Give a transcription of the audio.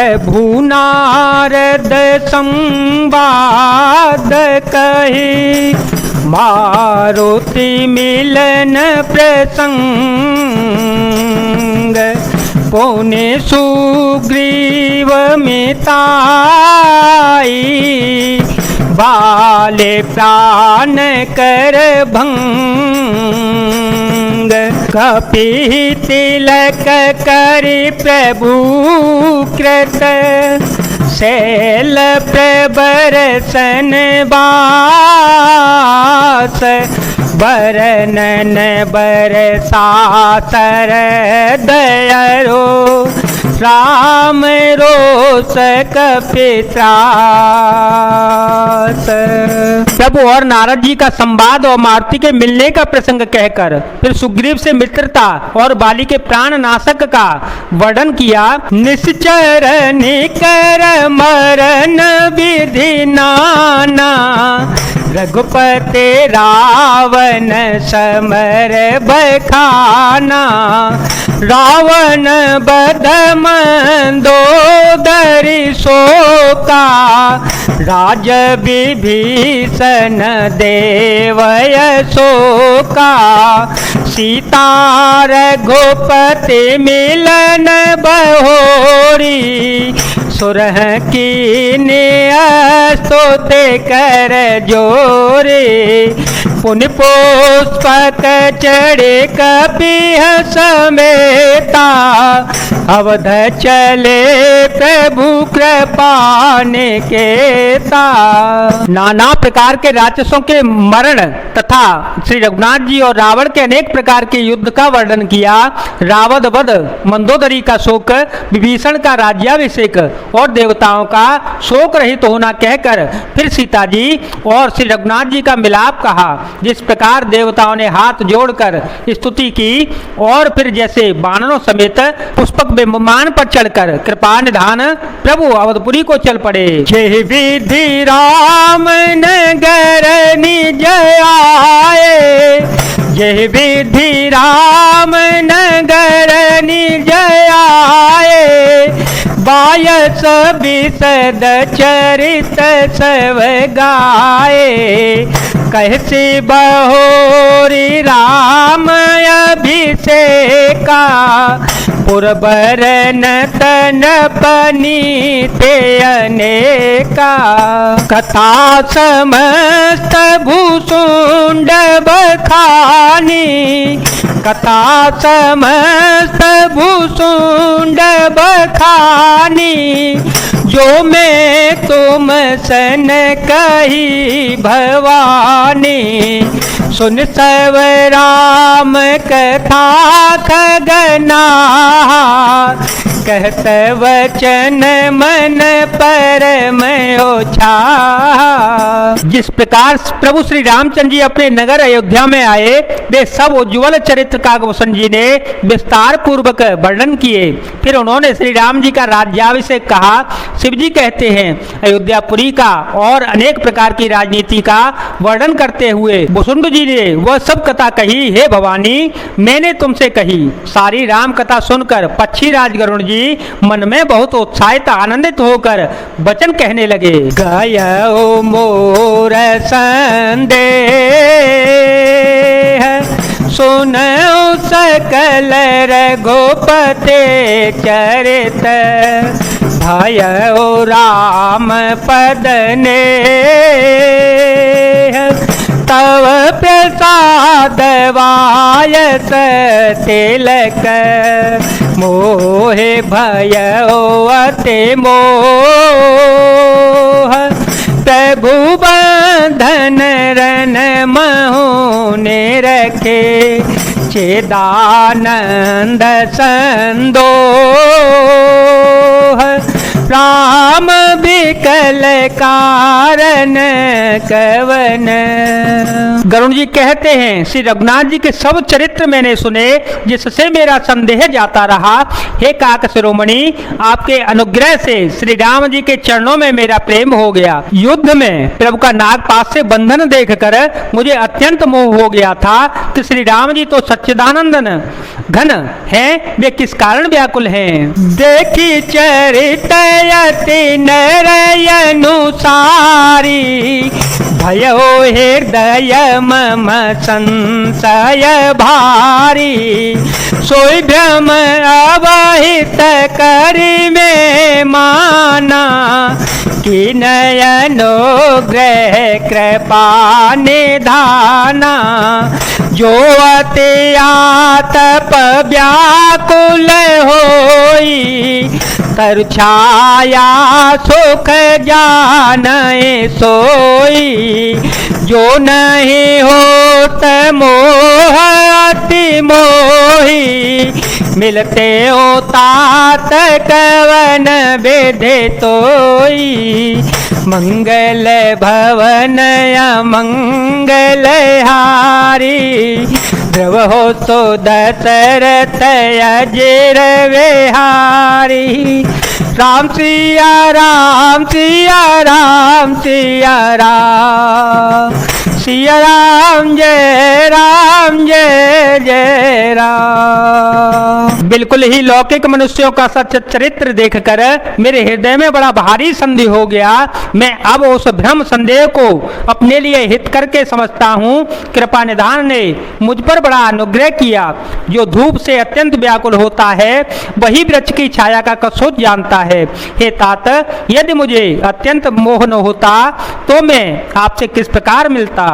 प्रभु नारद संवाद कही, मारुति मिलन प्रसंग, पुण्य सुग्रीव मिताई, बाले प्राण कर भंग, कपि तिलक करि प्रभु कृत, शैल प्रबर सन बास, बरनन बरसातर दयरो, राम रोस कपित्रास। प्रभु और नारद जी का संवाद और मारुति के मिलने का प्रसंग कहकर फिर सुग्रीव से मित्रता और बाली के प्राण नाशक का वर्णन किया। निश्चर निकर मरण विधि नाना, रघुपति रावण समर बखाना, रावण बद मंदोदरी शोका, राज विभीषण देवय शोका, सीता रघुपति मिलन बहोरी, सुरह की स्तुत कर जोरे, पुण्य पुष्पक चढ़े कपिह समेता, अवध चले प्रभु कृपा निकेता। नाना प्रकार के राक्षसों के मरण तथा श्री रघुनाथ जी और रावण के अनेक प्रकार के युद्ध का वर्णन किया। रावण वध, मंदोदरी का शोक, विभीषण का राज्याभिषेक और देवताओं का शोक रहित होना कहकर फिर सीता जी और श्री रघुनाथ जी का मिलाप कहा। जिस प्रकार देवताओं ने हाथ जोड़कर स्तुति की और फिर जैसे बानरों समेत पुष्पक विमान पर चढ़कर कृपा निधान प्रभु अवधपुरी को चल पड़े। जय विधि राम नगर निज आए, जय विधि राम नगर निज आए, बायस विशद चरित सब गाए, कहसी बहोरी राम अभिषेका, पुरबरन तन पनीते अनेका, कथा समस्त भूसुंड बखानी, कथा समस्त भूसुंड बखानी, जो मैं तुम सन कही भवानी, सुन सब राम कथा खगना, कहत वचन मन परम ओछा। जिस प्रकार प्रभु श्री रामचंद्र जी अपने नगर अयोध्या में आए, वे सब उज्ज्वल चरित्र का गोस्वामी जी ने विस्तार पूर्वक वर्णन किए। फिर उन्होंने श्री राम जी का राज्याभिषेक कहा। शिव जी कहते हैं, अयोध्यापुरी का और अनेक प्रकार की राजनीति का वर्णन करते हुए वसुंध जी ने वह सब कथा कही। हे भवानी, मैंने तुमसे कही। सारी राम कथा सुनकर पक्षी राज गरुण जी मन में बहुत उत्साहित आनंदित होकर वचन कहने लगे। गयो मोर संदेह, सुनो सकल रघुपते चरित, भयो राम पद ने तव प्रसाद वायस तिलक, मोहे भयो अति मोह, प्रभु बंधन रन महुने रखे, चिदानंद संदोह, राम भी विकल कारण कवन। गरुड़ जी कहते हैं श्री रघुनाथ जी के सब चरित्र मैंने सुने, जिससे मेरा संदेह जाता रहा। हे काक शिरोमणि, आपके अनुग्रह से श्री राम जी के चरणों में मेरा प्रेम हो गया। युद्ध में प्रभु का नागपाश से बंधन देखकर मुझे अत्यंत मोह हो गया था कि श्री राम जी तो सच्चिदानंदन घन हैं, वे किस कारण व्याकुल हैं। देखी चरित अति नरय अनुसारी, भयो हृदय मम संशय भारी। सोई भ्रम अवहित करि में माना, कि नयनो ग्रह कृपा निधाना। जो अति आतप व्याकुल होई, तरु छाया सुख जाने सोई। जो नहीं होत मोह अति मोही, मिलते हो तात कवन विधि तोई। मंगल भवन अमंगल हारी, ध्रुव हो तो दशरथ अजिर विहारी। राम सिया राम सिया राम सिया राम, सिया राम जय जय राम। बिल्कुल ही लौकिक मनुष्यों का सच चरित्र देखकर मेरे हृदय में बड़ा भारी संदेह हो गया। मैं अब उस भ्रम संदेह को अपने लिए हित करके समझता हूँ। कृपा निधान ने मुझ पर बड़ा अनुग्रह किया। जो धूप से अत्यंत व्याकुल होता है, वही वृक्ष की छाया का कसोट जानता है। हे तात, यदि मुझे अत्यंत मोह न होता तो मैं आपसे किस प्रकार मिलता।